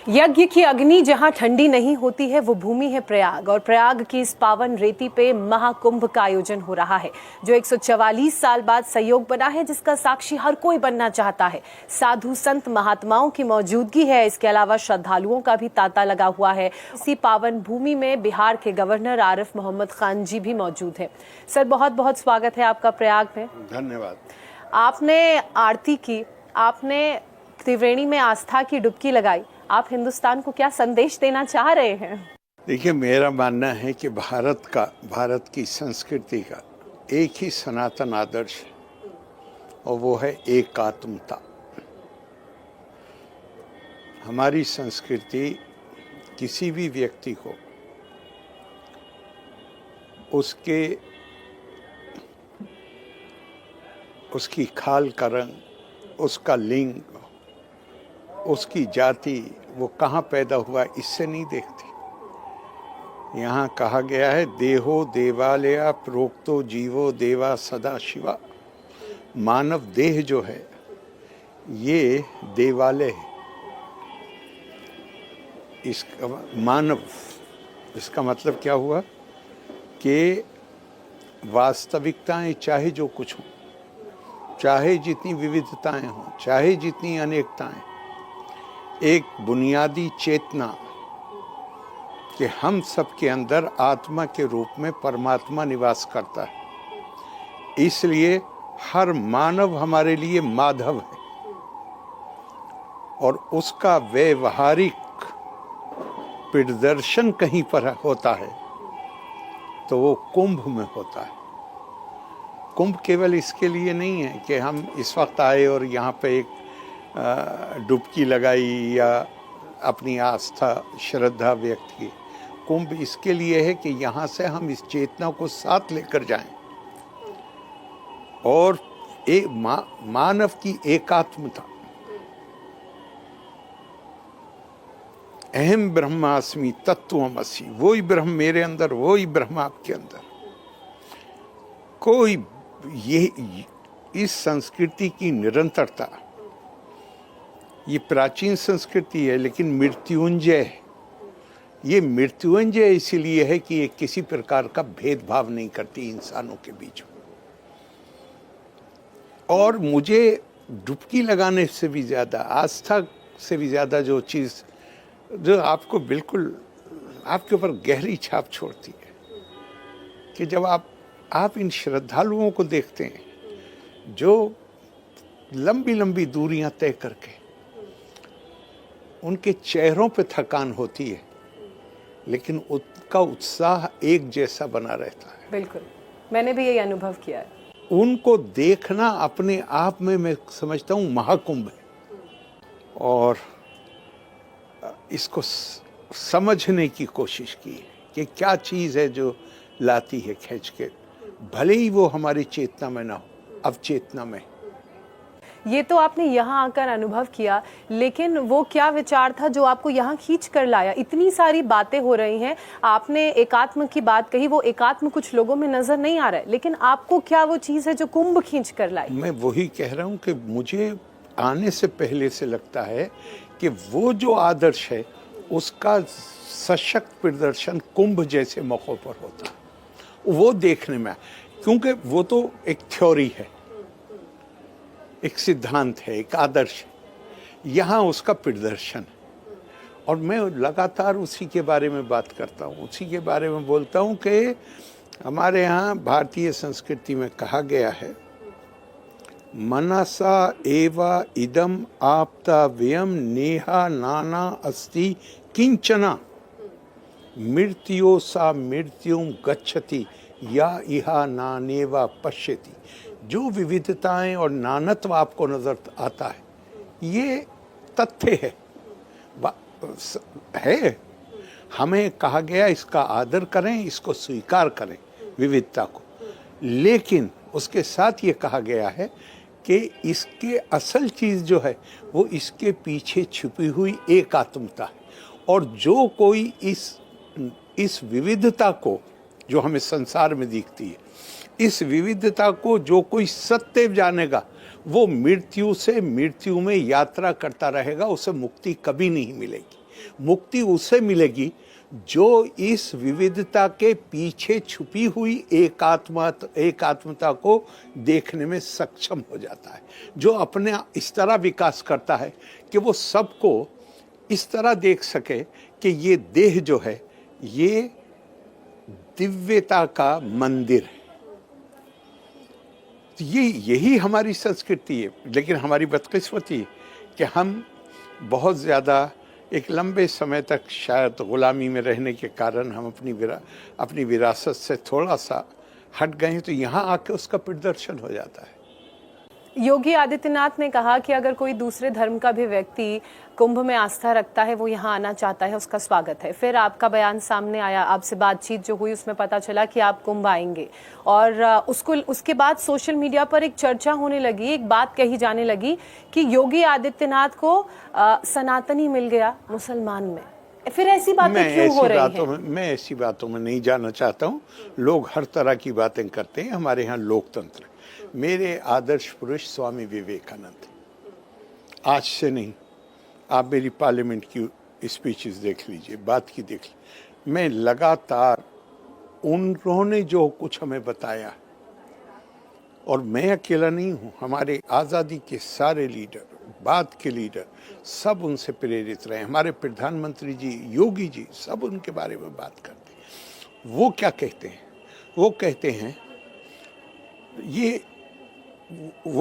यज्ञ की अग्नि जहां ठंडी नहीं होती है वो भूमि है प्रयाग, और प्रयाग की इस पावन रेती पे महाकुंभ का आयोजन हो रहा है जो 144 साल बाद संयोग बना है, जिसका साक्षी हर कोई बनना चाहता है। साधु संत महात्माओं की मौजूदगी है, इसके अलावा श्रद्धालुओं का भी तांता लगा हुआ है। इसी पावन भूमि में बिहार के गवर्नर आरिफ मोहम्मद खान जी भी मौजूद है। सर, बहुत बहुत स्वागत है आपका प्रयाग में। धन्यवाद। आपने आरती की, आपने त्रिवेणी में आस्था की डुबकी लगाई, आप हिंदुस्तान को क्या संदेश देना चाह रहे हैं? देखिए, मेरा मानना है कि भारत की संस्कृति का एक ही सनातन आदर्श है और वो है एकात्मता। हमारी संस्कृति किसी भी व्यक्ति को उसकी खाल का रंग, उसका लिंग, उसकी जाति, वो कहाँ पैदा हुआ, इससे नहीं देखती। यहाँ कहा गया है, देहो देवालया प्रोक्तो जीवो देवा सदा शिवा। मानव देह जो है ये देवालय है। इसका मतलब क्या हुआ कि वास्तविकताएं चाहे जो कुछ हों, चाहे जितनी विविधताएं हों, चाहे जितनी अनेकताएं, एक बुनियादी चेतना कि हम सबके अंदर आत्मा के रूप में परमात्मा निवास करता है। इसलिए हर मानव हमारे लिए माधव है और उसका व्यवहारिक प्रदर्शन कहीं पर होता है तो वो कुंभ में होता है। कुंभ केवल इसके लिए नहीं है कि हम इस वक्त आए और यहाँ पे एक डुबकी लगाई या अपनी आस्था श्रद्धा व्यक्त की। कुंभ इसके लिए है कि यहाँ से हम इस चेतना को साथ लेकर जाएं और मानव की एकात्मता, अहम ब्रह्मास्मि तत्त्वमसि, वही ब्रह्म मेरे अंदर, वही ब्रह्म आपके अंदर। कोई ये इस संस्कृति की निरंतरता, ये प्राचीन संस्कृति है लेकिन मृत्युंजय है। ये मृत्युंजय इसीलिए है कि ये किसी प्रकार का भेदभाव नहीं करती इंसानों के बीच में। और मुझे डुबकी लगाने से भी ज़्यादा, आस्था से भी ज़्यादा जो चीज़ जो आपको बिल्कुल आपके ऊपर गहरी छाप छोड़ती है कि जब आप इन श्रद्धालुओं को देखते हैं जो लंबी लंबी दूरियां तय करके, उनके चेहरों पे थकान होती है लेकिन उनका उत्साह एक जैसा बना रहता है। बिल्कुल, मैंने भी यही अनुभव किया है। उनको देखना अपने आप में मैं समझता हूँ महाकुंभ है। और इसको समझने की कोशिश की कि क्या चीज़ है जो लाती है खींच के, भले ही वो हमारी चेतना में ना हो, अवचेतना में। ये तो आपने यहाँ आकर अनुभव किया, लेकिन वो क्या विचार था जो आपको यहाँ खींच कर लाया? इतनी सारी बातें हो रही हैं, आपने एकात्म की बात कही, वो एकात्म कुछ लोगों में नजर नहीं आ रहा है, लेकिन आपको क्या वो चीज़ है जो कुंभ खींच कर लाई? मैं वही कह रहा हूँ कि मुझे आने से पहले से लगता है कि वो जो आदर्श है उसका सशक्त प्रदर्शन कुंभ जैसे मौक़ों पर होता है। वो देखने में, क्योंकि वो तो एक थ्योरी है, एक सिद्धांत है, एक आदर्श है, यहाँ उसका प्रदर्शन है। और मैं लगातार उसी के बारे में बात करता हूँ, उसी के बारे में बोलता हूँ कि हमारे यहाँ भारतीय संस्कृति में कहा गया है, मनसा एवा इदम आपता व्ययम नेहा नाना अस्ति किंचना मृत्यो सा मृत्युम गच्छति या इहा नानेवा पश्यति। जो विविधताएं और नानत्व आपको नजर आता है ये तथ्य है। हमें कहा गया इसका आदर करें, इसको स्वीकार करें विविधता को, लेकिन उसके साथ ये कहा गया है कि इसके असल चीज़ जो है वो इसके पीछे छुपी हुई एकात्मता है। और जो कोई इस विविधता को, जो हमें संसार में दिखती है, इस विविधता को जो कोई सत्य जानेगा वो मृत्यु से मृत्यु में यात्रा करता रहेगा, उसे मुक्ति कभी नहीं मिलेगी। मुक्ति उसे मिलेगी जो इस विविधता के पीछे छुपी हुई एकात्मता को देखने में सक्षम हो जाता है, जो अपने इस तरह विकास करता है कि वो सबको इस तरह देख सके कि ये देह जो है ये दिव्यता का मंदिर है। तो यही हमारी संस्कृति है। लेकिन हमारी बदकिस्मती कि हम बहुत ज़्यादा एक लंबे समय तक शायद ग़ुलामी में रहने के कारण हम अपनी विरासत से थोड़ा सा हट गए हैं, तो यहाँ आके उसका प्रदर्शन हो जाता है। योगी आदित्यनाथ ने कहा कि अगर कोई दूसरे धर्म का भी व्यक्ति कुंभ में आस्था रखता है, वो यहाँ आना चाहता है, उसका स्वागत है। फिर आपका बयान सामने आया, आपसे बातचीत जो हुई उसमें पता चला कि आप कुंभ आएंगे, और उसके बाद सोशल मीडिया पर एक चर्चा होने लगी, एक बात कही जाने लगी कि योगी आदित्यनाथ को सनातनी मिल गया मुसलमान में। फिर ऐसी बातें क्यों हो रही हैं? मैं ऐसी बातों में नहीं जाना चाहता हूँ। लोग हर तरह की बातें करते हैं, हमारे यहाँ लोकतंत्र। मेरे आदर्श पुरुष स्वामी विवेकानंद, आज से नहीं, आप मेरी पार्लियामेंट की स्पीचेस देख लीजिए, बात की देख लीजिए, मैं लगातार उन्होंने जो कुछ हमें बताया, और मैं अकेला नहीं हूँ, हमारे आज़ादी के सारे लीडर, बाद के लीडर, सब उनसे प्रेरित रहे। हमारे प्रधानमंत्री जी, योगी जी, सब उनके बारे में बात करते हैं। वो क्या कहते हैं? वो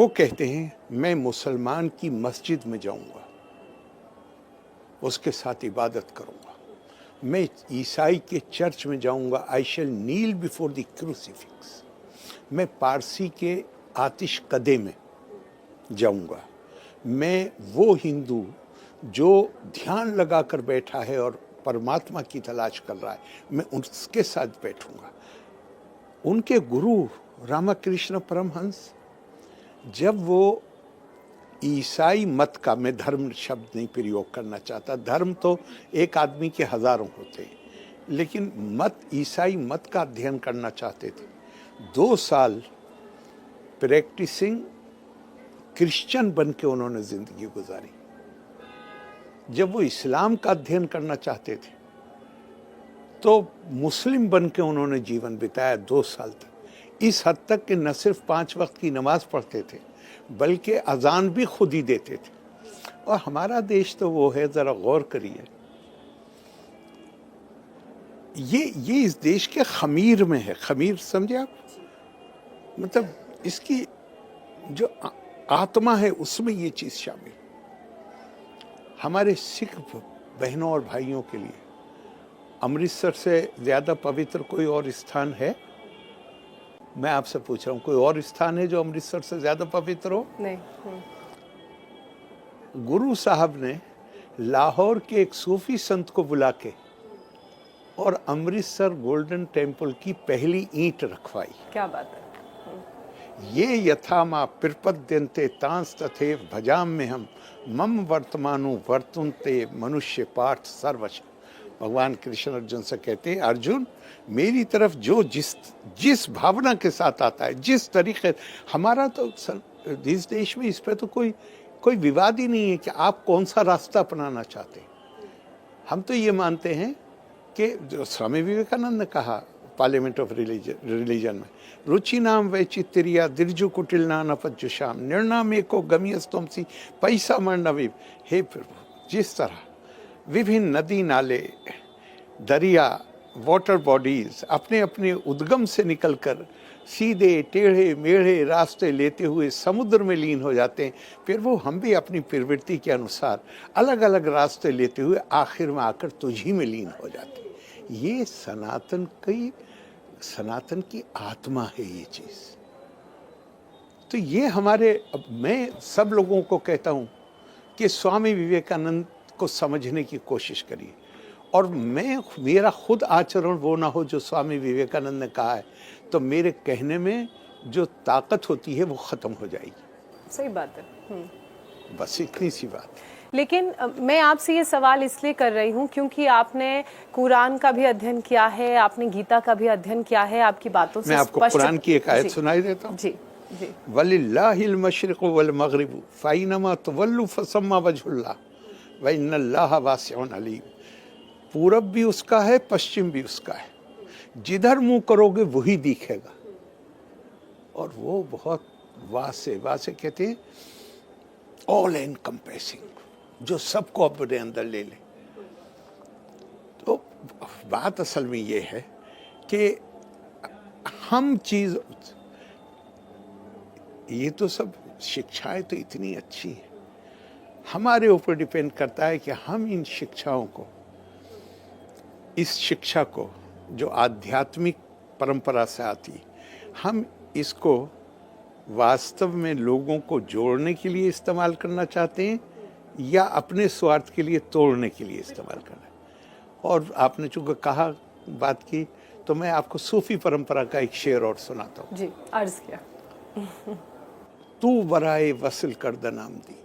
कहते हैं मैं मुसलमान की मस्जिद में जाऊंगा, उसके साथ इबादत करूंगा। मैं ईसाई के चर्च में जाऊंगा, आई शैल नील बिफोर द क्रूसीफिक्स। मैं पारसी के आतिश कदे में जाऊंगा। मैं वो हिंदू जो ध्यान लगाकर बैठा है और परमात्मा की तलाश कर रहा है, मैं उसके साथ बैठूंगा। उनके गुरु रामकृष्ण परमहंस, जब वो ईसाई मत का, मैं धर्म शब्द नहीं प्रयोग करना चाहता, धर्म तो एक आदमी के हजारों होते हैं, लेकिन मत, ईसाई मत का अध्ययन करना चाहते थे। 2 साल प्रैक्टिसिंग क्रिश्चियन बन के उन्होंने जिंदगी गुजारी। जब वो इस्लाम का अध्ययन करना चाहते थे तो मुस्लिम बन के उन्होंने जीवन बिताया 2 साल तक। इस हद तक कि न सिर्फ 5 वक्त की नमाज पढ़ते थे, बल्कि अजान भी खुद ही देते थे। और हमारा देश तो वो है, ज़रा गौर करिए, ये इस देश के खमीर में है। खमीर समझे आप? मतलब इसकी जो आत्मा है उसमें ये चीज़ शामिल। हमारे सिख बहनों और भाइयों के लिए अमृतसर से ज़्यादा पवित्र कोई और स्थान है? मैं आपसे पूछ रहा हूँ, कोई और स्थान है जो अमृतसर से ज़्यादा पवित्र हो? नहीं। गुरु साहब ने लाहौर के एक सूफी संत को बुला के और अमृतसर गोल्डन टेम्पल की पहली ईंट रखवाई। क्या बात है। ये यथा माँ प्रपद्यन्ते तांस तथैव भजाम में हम मम वर्तमानु वर्तुन्ते मनुष्य पाठ सर्वश। भगवान कृष्ण अर्जुन से कहते हैं, अर्जुन मेरी तरफ जो जिस भावना के साथ आता है, जिस तरीके, हमारा तो इस देश में इस पे तो कोई विवाद ही नहीं है कि आप कौन सा रास्ता अपनाना चाहते हैं। हम तो ये मानते हैं कि जो स्वामी विवेकानंद ने कहा पार्लियामेंट ऑफ रिलीजन में, रुचि नाम वैचित्रिया दिर्जु कुटिल नानपजुषाम निर्णाम एको गमियस्तुमसी पैसा मर्णवीब। हे प्रभु, जिस तरह विभिन्न नदी नाले, दरिया, वाटर बॉडीज अपने अपने उद्गम से निकलकर सीधे टेढ़े मेढ़े रास्ते लेते हुए समुद्र में लीन हो जाते हैं, फिर वो हम भी अपनी प्रवृत्ति के अनुसार अलग अलग रास्ते लेते हुए आखिर में आकर तुझी में लीन हो जाते हैं। ये सनातन की आत्मा है ये चीज़। तो ये अब मैं सब लोगों को कहता हूँ कि स्वामी विवेकानंद को समझने की कोशिश करिए, और मेरा खुद आचरण वो ना हो जो स्वामी विवेकानंद ने कहा है, तो मेरे कहने में जो ताकत होती है वो ख़त्म हो जाएगी। सही बात है। बस इतनी सी बात। लेकिन मैं आपसे ये सवाल इसलिए कर रही हूँ क्योंकि आपने कुरान का भी अध्ययन किया है, आपने गीता का भी अध्ययन किया है। आपकी बातों से मैं आपको कुरान की एक आयत सुनाई देता हूँ। जी जी। वलिल्लाहिल मशरिक़ु वल मग़रिबु फ़अइनमा तुवल्लु फ़सम्मा वजहुल्लाह। व इन्नल्लाह वासिउन अलीम। पूरब भी उसका है, पश्चिम भी उसका है, जिधर मुंह करोगे वही दिखेगा। और वो बहुत वासे वासे कहते हैं ऑल एनकम्प्रेसिंग, जो सबको अपने अंदर ले ले। तो बात असल में ये है कि हम चीज, ये तो सब शिक्षाएं तो इतनी अच्छी है, हमारे ऊपर डिपेंड करता है कि हम इन शिक्षाओं को, इस शिक्षा को जो आध्यात्मिक परंपरा से आती है, हम इसको वास्तव में लोगों को जोड़ने के लिए इस्तेमाल करना चाहते हैं या अपने स्वार्थ के लिए तोड़ने के लिए इस्तेमाल करना है। और आपने चूंकि कहा बात की, तो मैं आपको सूफी परंपरा का एक शेर और सुनाता हूँ। जी, अर्ज किया। तू बराए वसल कर द नाम दी,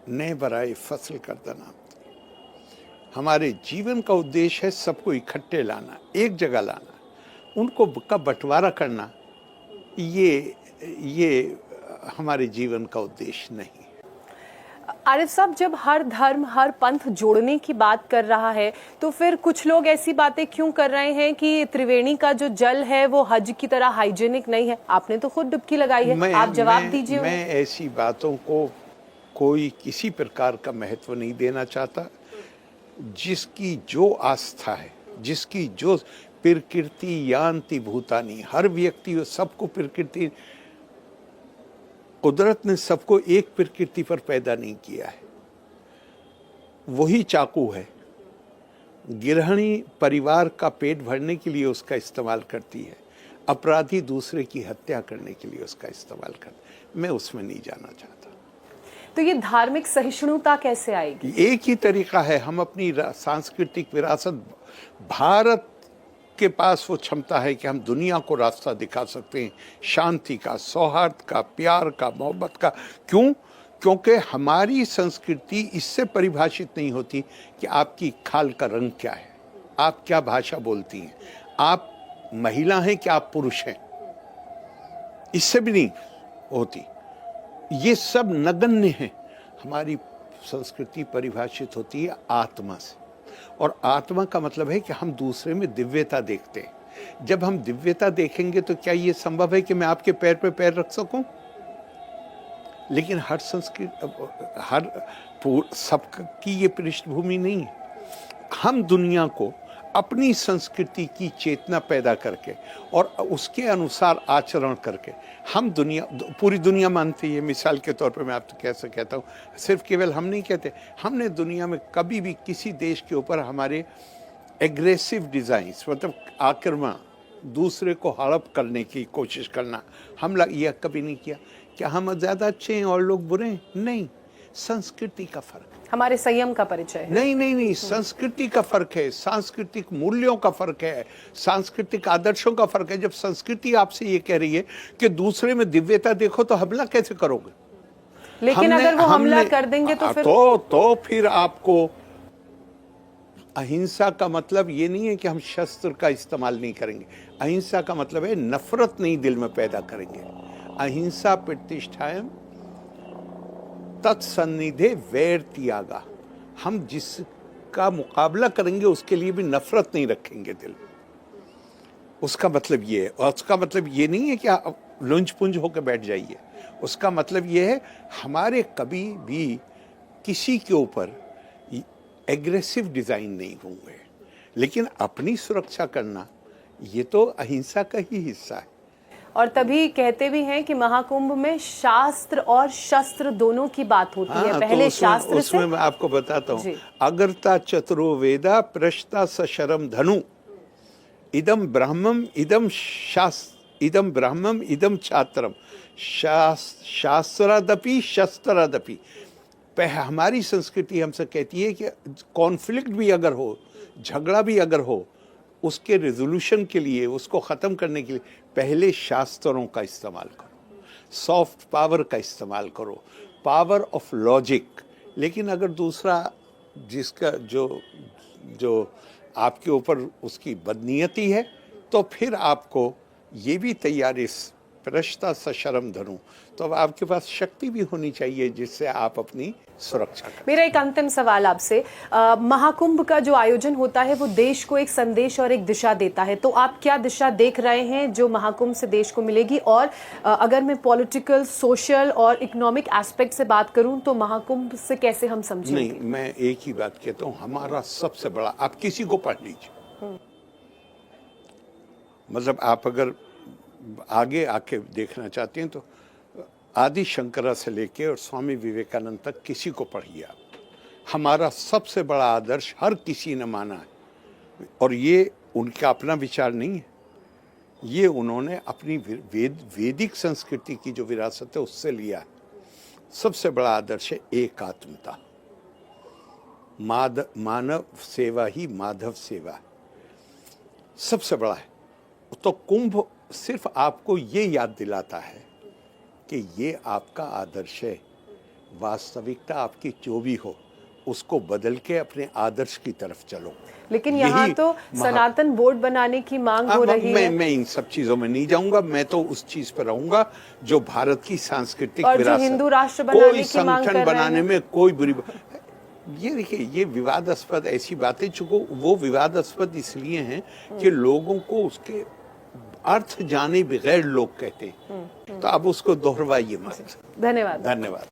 ने बराए फसल कर द नाम दी। हमारे जीवन का उद्देश्य है सबको इकट्ठे लाना, एक जगह लाना, उनको का बंटवारा करना, ये हमारे जीवन का उद्देश्य नहीं। आरिफ साहब, जब हर धर्म, हर पंथ जोड़ने की बात कर रहा है, तो फिर कुछ लोग ऐसी बातें क्यों कर रहे हैं कि त्रिवेणी का जो जल है वो हज की तरह हाइजेनिक नहीं है? आपने तो खुद डुबकी लगाई है, आप जवाब दीजिए। मैं ऐसी बातों को कोई किसी प्रकार का महत्व नहीं देना चाहता। जिसकी जो आस्था है, जिसकी जो प्रकृति यान्ति भूतानी, हर व्यक्ति सबको प्रकृति, कुदरत ने सबको एक प्रकृति पर पैदा नहीं किया है। वही चाकू है, गृहिणी परिवार का पेट भरने के लिए उसका इस्तेमाल करती है, अपराधी दूसरे की हत्या करने के लिए उसका इस्तेमाल करते। मैं उसमें नहीं जाना चाहता। तो ये धार्मिक सहिष्णुता कैसे आएगी? एक ही तरीका है, हम अपनी सांस्कृतिक विरासत, भारत के पास वो क्षमता है कि हम दुनिया को रास्ता दिखा सकते हैं शांति का, सौहार्द का, प्यार का, मोहब्बत का। क्यों? क्योंकि हमारी संस्कृति इससे परिभाषित नहीं होती कि आपकी खाल का रंग क्या है, आप क्या भाषा बोलती हैं, आप महिला हैं कि आप पुरुष हैं, इससे भी नहीं होती। ये सब नगण्य है। हमारी संस्कृति परिभाषित होती है आत्मा से, और आत्मा का मतलब है कि हम दूसरे में दिव्यता देखते हैं। जब हम दिव्यता देखेंगे तो क्या ये संभव है कि मैं आपके पैर पे पैर रख सकूं? लेकिन हर संस्कृति, हर सबकी ये पृष्ठभूमि नहीं है। हम दुनिया को अपनी संस्कृति की चेतना पैदा करके और उसके अनुसार आचरण करके हम पूरी दुनिया मानती है। मिसाल के तौर पर मैं आपको कैसे कहता हूँ, सिर्फ केवल हम नहीं कहते, हमने दुनिया में कभी भी किसी देश के ऊपर हमारे एग्रेसिव डिज़ाइंस, मतलब आक्रमण, दूसरे को हड़प करने की कोशिश करना, हमला, यह कभी नहीं किया। क्या हम ज़्यादा अच्छे हैं और लोग बुरे हैं? नहीं, संस्कृति का फर्क, हमारे संयम का परिचय है। नहीं, संस्कृति का फर्क है, सांस्कृतिक मूल्यों का फर्क है, सांस्कृतिक आदर्शों का फर्क है। जब संस्कृति आपसे ये कह रही है कि दूसरे में दिव्यता देखो, तो हमला कैसे करोगे? लेकिन अगर वो हमला कर देंगे तो फिर आपको, अहिंसा का मतलब ये नहीं है कि हम शस्त्र का इस्तेमाल नहीं करेंगे। अहिंसा का मतलब है नफरत नहीं दिल में पैदा करेंगे। अहिंसा प्रतिष्ठायम तत्सन्निधे वैर त्यागा। हम जिसका मुकाबला करेंगे उसके लिए भी नफरत नहीं रखेंगे दिल। उसका मतलब ये है, और उसका मतलब ये नहीं है कि आप लुंज पुंज होकर बैठ जाइए। उसका मतलब ये है हमारे कभी भी किसी के ऊपर एग्रेसिव डिजाइन नहीं होंगे, लेकिन अपनी सुरक्षा करना ये तो अहिंसा का ही हिस्सा है। और तभी कहते भी हैं कि महाकुंभ में शास्त्र और शस्त्र दोनों की बात होती है। पहले तो शास्त्र उसमें मैं आपको बताता हूँ, अगरता चतुरो वेदा प्रश्ता सशरम धनु इदम ब्राह्मम इदम ब्राह्मम इदम छात्रम शास्त्रादपि शस्त्रादपि। हमारी संस्कृति हमसे कहती है कि कॉन्फ्लिक्ट भी अगर हो, झगड़ा भी अगर हो, उसके रेजोल्यूशन के लिए, उसको ख़त्म करने के लिए पहले शास्त्रों का इस्तेमाल करो, सॉफ्ट पावर का इस्तेमाल करो, पावर ऑफ लॉजिक। लेकिन अगर दूसरा जिसका जो आपके ऊपर उसकी बदनीयती है, तो फिर आपको ये भी तैयारी प्रश्ता सशरम धनु, तो अब आपके पास शक्ति भी होनी चाहिए जिससे आप अपनी सुरक्षा करें। मेरा एक अंतिम सवाल आपसे, महाकुंभ का जो आयोजन होता है वो देश को एक संदेश और एक दिशा देता है, तो आप क्या दिशा देख रहे हैं जो महाकुंभ से देश को मिलेगी? और अगर मैं पॉलिटिकल, सोशल और इकोनॉमिक एस्पेक्ट से बात करूं तो महाकुंभ से कैसे हम समझेंगे? नहीं, मैं एक ही बात कहता हूं, हमारा सबसे बड़ा, आप किसी को पढ़ लीजिए, मतलब आप अगर आगे आके देखना चाहते हैं तो आदि शंकरा से लेके और स्वामी विवेकानंद तक किसी को पढ़िए आप। हमारा सबसे बड़ा आदर्श हर किसी ने माना है, और ये उनका अपना विचार नहीं है, ये उन्होंने अपनी वैदिक संस्कृति की जो विरासत है उससे लिया है। सबसे बड़ा आदर्श है एकात्मता, मानव सेवा ही माधव सेवा है, सबसे बड़ा है। तो कुंभ सिर्फ आपको ये याद दिलाता है कि ये आपका आदर्श है, वास्तविकता आपकी जो भी हो उसको बदल के अपने आदर्श की तरफ चलो। लेकिन यहाँ तो सनातन बोर्ड बनाने की मांग हो रही है। मैं इन सब चीजों में नहीं जाऊंगा, मैं तो उस चीज पर रहूंगा जो भारत की सांस्कृतिक और विरासत, जो हिंदू राष्ट्र बनाने कोई की मांग संगठन कर रहे बनाने हैं। में कोई बुरी ये देखिए, ये विवादास्पद ऐसी बातें चूंकि वो विवादास्पद इसलिए हैं कि लोगों को उसके अर्थ जाने बगैर लोग कहते हैं, तो अब उसको दोहराइए मत। धन्यवाद। धन्यवाद।